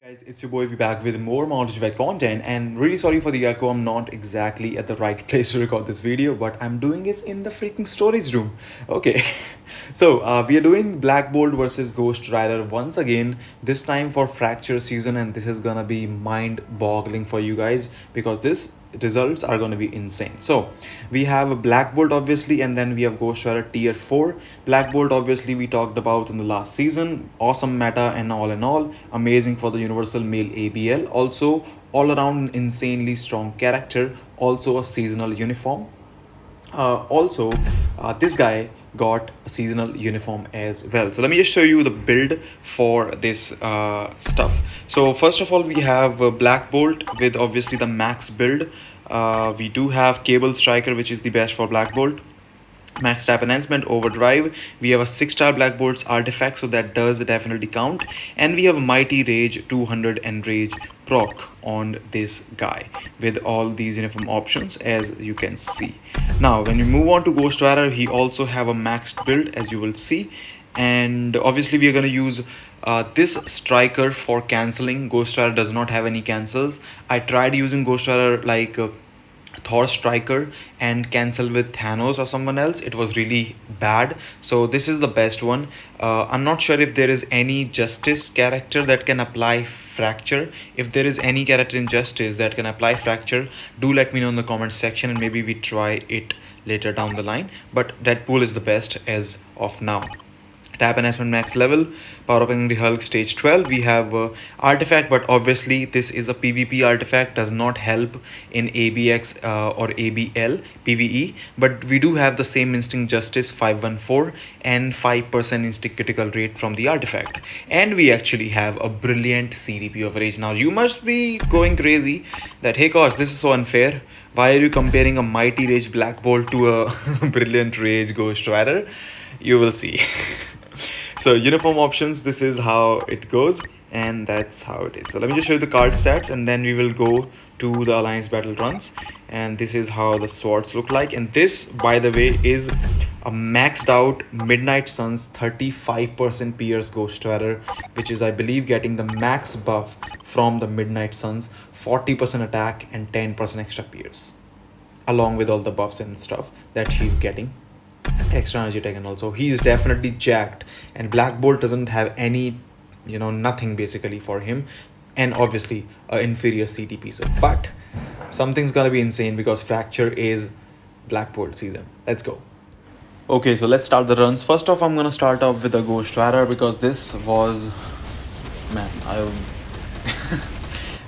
Guys, it's your boy V back with more Mountain content, and really sorry for the echo. I'm not exactly at the right place to record this video, but I'm doing it in the freaking storage room. Okay, so we are doing Black Bolt versus Ghost Rider once again, this time for Fracture season, and this is gonna be mind-boggling for you guys because this results are going to be insane. So we have a Black Bolt obviously, and then we have Ghost Rider tier 4. Black Bolt obviously we talked about in the last season, awesome meta and all in all, amazing for the universal male ABL, also all around insanely strong character, also a seasonal uniform. Also, this guy got a seasonal uniform as well. So let me just show you the build for this stuff. So first of all, we have Black Bolt with obviously the max build. We do have Cable Striker, which is the best for Black Bolt. Max tap enhancement, overdrive. We have a 6-star Black Bolt's artifact, so that does definitely count. And we have a Mighty Rage 200 Enrage proc on this guy with all these uniform options, as you can see. Now when you move on to Ghost Rider, he also have a maxed build, as you will see. And obviously we are going to use this striker for cancelling. Ghost Rider does not have any cancels. I tried using Ghost Rider like Thor striker and cancel with Thanos or someone else. It was really bad, so this is the best one. I'm not sure if there is any Justice character that can apply fracture. If there is any character in Justice that can apply fracture, do let me know in the comment section and maybe we try it later down the line, but Deadpool is the best as of now. Tap enhancement max level, power up angry Hulk stage 12. We have artifact, but obviously this is a PvP artifact, does not help in ABX or ABL PvE, but we do have the same instinct justice 514 and 5% instinct critical rate from the artifact, and we actually have a brilliant CDP of rage. Now you must be going crazy that, hey gosh, this is so unfair. Why are you comparing a mighty rage Black Bolt to a brilliant rage Ghost Rider? You will see. So uniform options, this is how it goes, and that's how it is. So let me just show you the card stats, and then we will go to the alliance battle runs, and this is how the swords look like. And this, by the way, is a maxed out Midnight Suns 35% Pierce Ghost Rider, which is, I believe, getting the max buff from the Midnight Suns, 40% attack and 10% extra Pierce, along with all the buffs and stuff that she's getting, extra energy tech, and also he's definitely jacked. And Black Bolt doesn't have any, nothing basically for him, and obviously inferior CTP. So but something's gonna be insane because Fracture is Black Bolt season. Let's go. Okay, so let's start the runs. First off, I'm gonna start off with a Ghost Rider because this was, man, I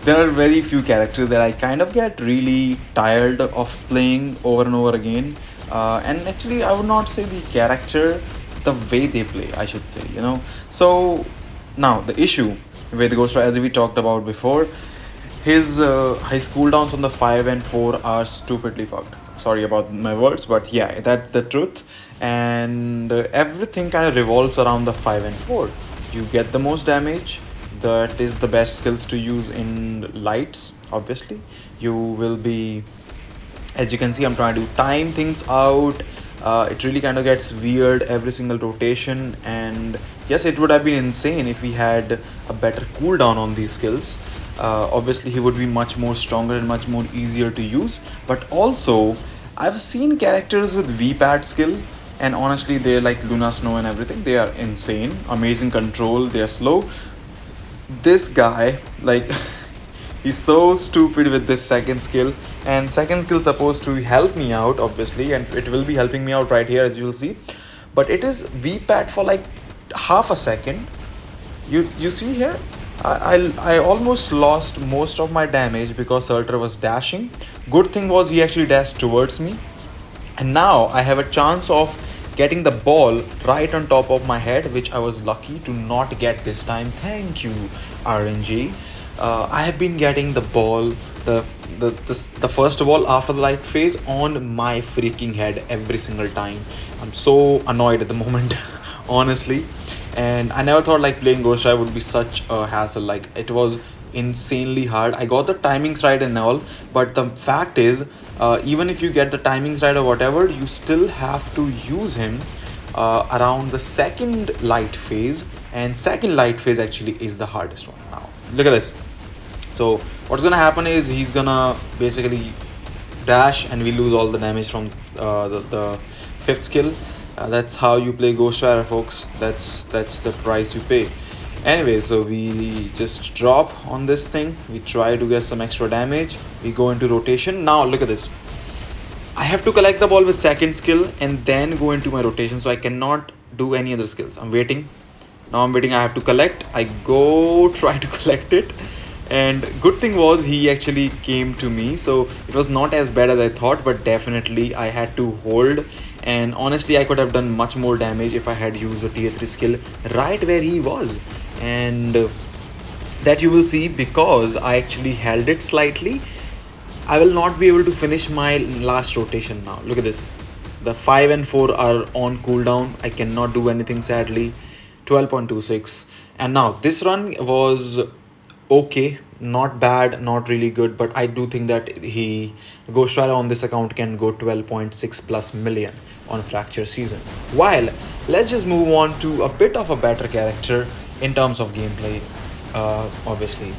there are very few characters that I kind of get really tired of playing over and over again. And actually, I would not say the character, the way they play, I should say, So now the issue with Ghost Rider, as we talked about before, his cooldowns on the 5 and 4 are stupidly fucked. Sorry about my words, but yeah, that's the truth. And everything kind of revolves around the 5 and 4. You get the most damage. That is the best skills to use in lights. Obviously, you will be, as you can see, I'm trying to time things out. It really kind of gets weird every single rotation, and yes, it would have been insane if we had a better cooldown on these skills. Obviously he would be much more stronger and much more easier to use, but also I've seen characters with VPAD skill, and honestly they're like Luna Snow and everything. They are insane, amazing control, they're slow. This guy, like, he's so stupid with this second skill, and second skill supposed to help me out obviously, and it will be helping me out right here, as you will see, but it is VPAT for like half a second. You see here, I almost lost most of my damage because Surtur was dashing. Good thing was he actually dashed towards me, and now I have a chance of getting the ball right on top of my head, which I was lucky to not get this time. Thank you, RNG. I have been getting the ball, the first ball after the light phase on my freaking head every single time. I'm so annoyed at the moment, honestly. And I never thought like playing Ghost Rider would be such a hassle. Like, it was insanely hard. I got the timings right and all, but the fact is, even if you get the timings right or whatever, you still have to use him around the second light phase, and second light phase actually is the hardest one now. Look at this. So what's gonna happen is he's gonna basically dash, and we lose all the damage from the fifth skill. That's how you play Ghost Rider, folks. That's the price you pay. Anyway, so we just drop on this thing. We try to get some extra damage. We go into rotation. Now look at this. I have to collect the ball with second skill and then go into my rotation. So I cannot do any other skills. I'm waiting. Now I'm waiting. I have to collect. I go try to collect it, and good thing was he actually came to me, so it was not as bad as I thought, but definitely I had to hold. And honestly, I could have done much more damage if I had used a tier 3 skill right where he was. And that you will see, because I actually held it slightly, I will not be able to finish my last rotation. Now look at this. The 5 and 4 are on cooldown. I cannot do anything, sadly. 12.26. And now this run was okay, not bad, not really good, but I do think that Ghost Rider on this account can go 12.6 plus million on Fracture season. While let's just move on to a bit of a better character in terms of gameplay. Obviously,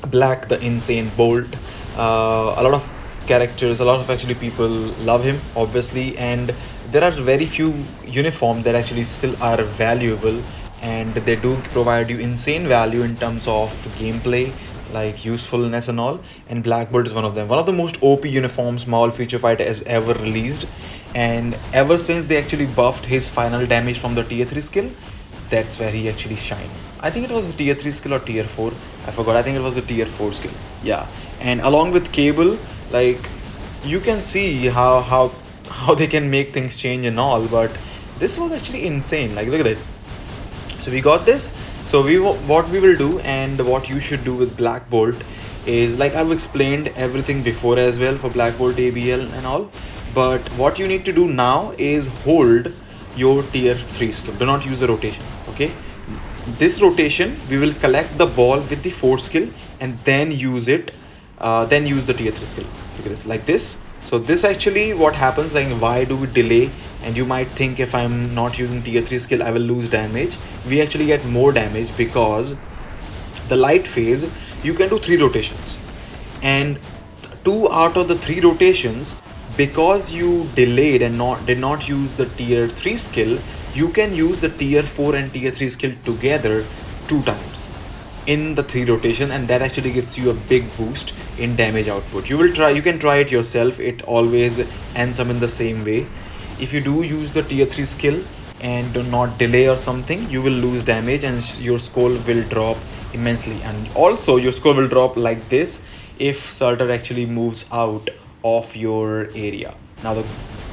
Black the Insane Bolt. A lot of characters, a lot of actually people love him, obviously, and there are very few uniforms that actually still are valuable, and they do provide you insane value in terms of gameplay, like usefulness and all. And Black Bolt is one of them, one of the most OP uniforms Marvel Future Fighter has ever released. And ever since they actually buffed his final damage from the tier 3 skill, that's where he actually shined. I think it was the tier 3 skill or tier 4. I forgot. I think it was the tier 4 skill. Yeah. And along with Cable, like, you can see how they can make things change and all, but this was actually insane. Like, look at this. So we got this. So what we will do, and what you should do with Black Bolt, is, like I've explained everything before as well for Black Bolt ABL and all, but what you need to do now is hold your tier 3 skill. Do not use the rotation. Okay, this rotation we will collect the ball with the 4 skill and then use it, then use the tier 3 skill. Look at this, like this. So this actually what happens, like, why do we delay? And you might think, if I'm not using tier 3 skill I will lose damage. We actually get more damage because the light phase you can do 3 rotations, and 2 out of the 3 rotations, because you delayed and did not use the tier 3 skill, you can use the tier 4 and tier 3 skill together 2 times in the 3 rotation, and that actually gives you a big boost in damage output. You can try it yourself. It always ends up in the same way. If you do use the tier 3 skill and do not delay or something, you will lose damage and your score will drop immensely. And also your score will drop like this if Salter actually moves out of your area. Now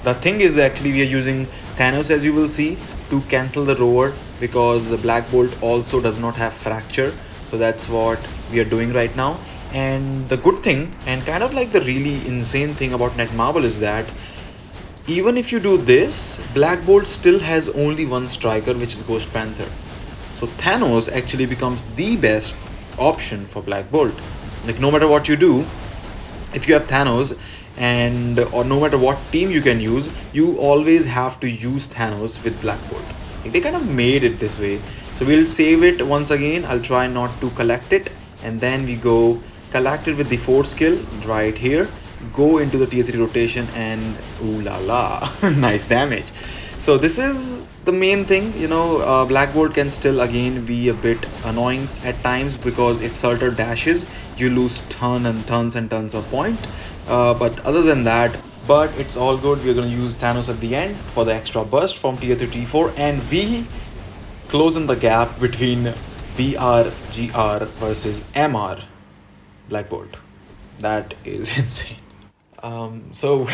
the thing is, actually we are using Thanos, as you will see, to cancel the roar, because the Black Bolt also does not have fracture. So that's what we are doing right now. And the good thing, and kind of like the really insane thing about Netmarble, is that even if you do this, Black Bolt still has only one striker, which is Ghost Panther. So Thanos actually becomes the best option for Black Bolt. Like, no matter what you do, if you have Thanos, and or no matter what team you can use, you always have to use Thanos with Black Bolt. Like, they kind of made it this way. So we'll save it once again. I'll try not to collect it, and then we go collect it with the 4 skill right here, go into the tier 3 rotation, and ooh la la, nice damage. So this is the main thing, Black Bolt can still again be a bit annoying at times, because if Salter dashes, you lose tons and tons of point. But other than that, but it's all good. We're going to use Thanos at the end for the extra burst from tier 3 T4, and we closing the gap between BRGR versus MR Black Bolt. That is insane. So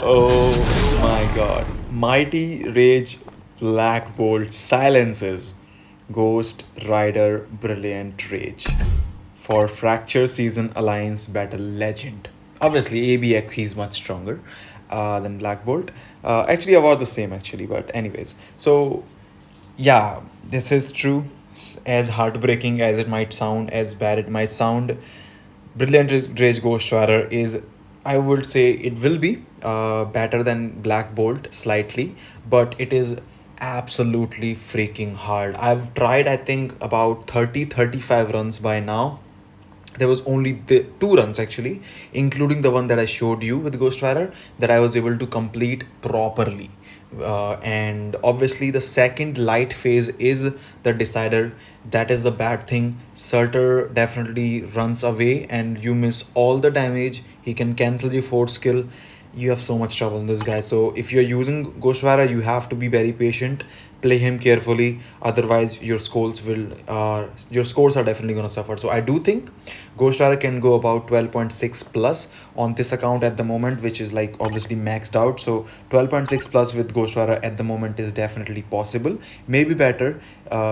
oh my god, Mighty Rage Black Bolt silences Ghost Rider Brilliant Rage for Fracture Season Alliance Battle Legend. Obviously ABX, he's much stronger than Black Bolt. Actually about the same actually, but anyways. So yeah, this is true. As heartbreaking as it might sound, as bad it might sound, Brilliant Rage Ghost Rider is, I would say it will be better than Black Bolt slightly, but it is absolutely freaking hard. I've tried, I think, about 30-35 runs by now. There was only the two runs actually, including the one that I showed you with Ghost Rider, that I was able to complete properly. And obviously, the second light phase is the decider. That is the bad thing. Surtur definitely runs away, and you miss all the damage. He can cancel your fourth skill. You have so much trouble in this guy. So if you're using Ghostwire, you have to be very patient. Play him carefully, otherwise your scores are definitely gonna suffer. So I do think Ghostwire can go about 12.6 plus on this account at the moment, which is like obviously maxed out. So 12.6 plus with Ghostwire at the moment is definitely possible. Maybe better,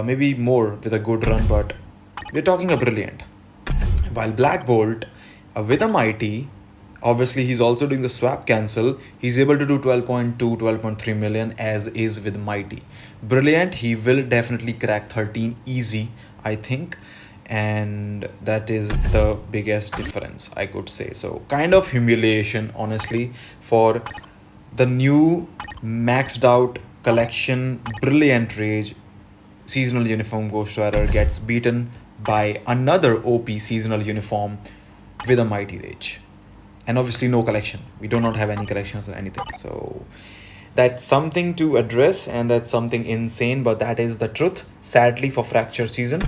maybe more with a good run, but we're talking a brilliant. While Black Bolt with a mighty, obviously he's also doing the swap cancel. He's able to do 12.2, 12.3 million as is with mighty. Brilliant. He will definitely crack 13 easy, I think. And that is the biggest difference, I could say. So kind of humiliation, honestly, for the new maxed out collection Brilliant Rage seasonal uniform Ghost Rider gets beaten by another OP seasonal uniform with a mighty rage. And obviously no collection. We do not have any collections or anything. So that's something to address, and that's something insane, but that is the truth. Sadly, for Fracture season.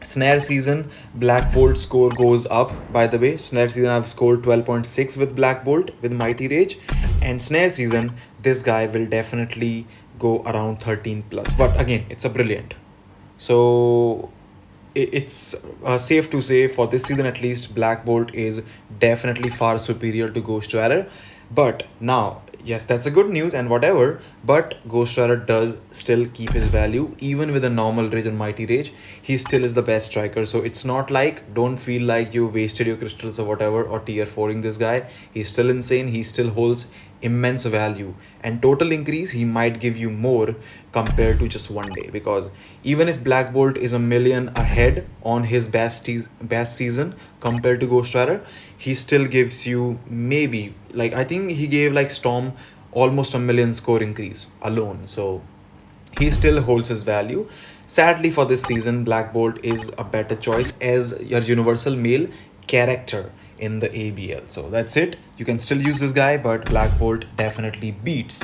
Snare season, Black Bolt score goes up, by the way. Snare season, I've scored 12.6 with Black Bolt with Mighty Rage. And Snare season, this guy will definitely go around 13 plus. But again, it's a brilliant. So it's safe to say for this season at least, Black Bolt is definitely far superior to Ghost Rider. But now, yes, that's a good news and whatever, but Ghost Rider does still keep his value. Even with a normal Rage and Mighty Rage, he still is the best striker. So it's not like, don't feel like you wasted your crystals or whatever, or tier 4ing this guy. He's still insane. He still holds immense value, and total increase he might give you more compared to just one day, because even if Black Bolt is a million ahead on his best season compared to Ghost Rider, he still gives you maybe, like, I think he gave like Storm almost a million score increase alone. So he still holds his value. Sadly, for this season, Black Bolt is a better choice as your universal male character in the ABL. So that's it. You can still use this guy, but Black Bolt definitely beats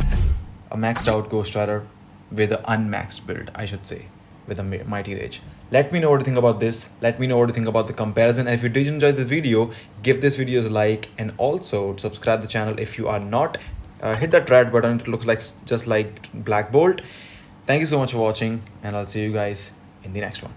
a maxed out Ghost Rider with an unmaxed build, I should say, with a Mighty Rage. Let me know what you think about this. Let me know what you think about the comparison. And if you did enjoy this video, give this video a like, and also subscribe the channel if you are not. Hit that red button. It looks like just like Black Bolt. Thank you so much for watching, and I'll see you guys in the next one.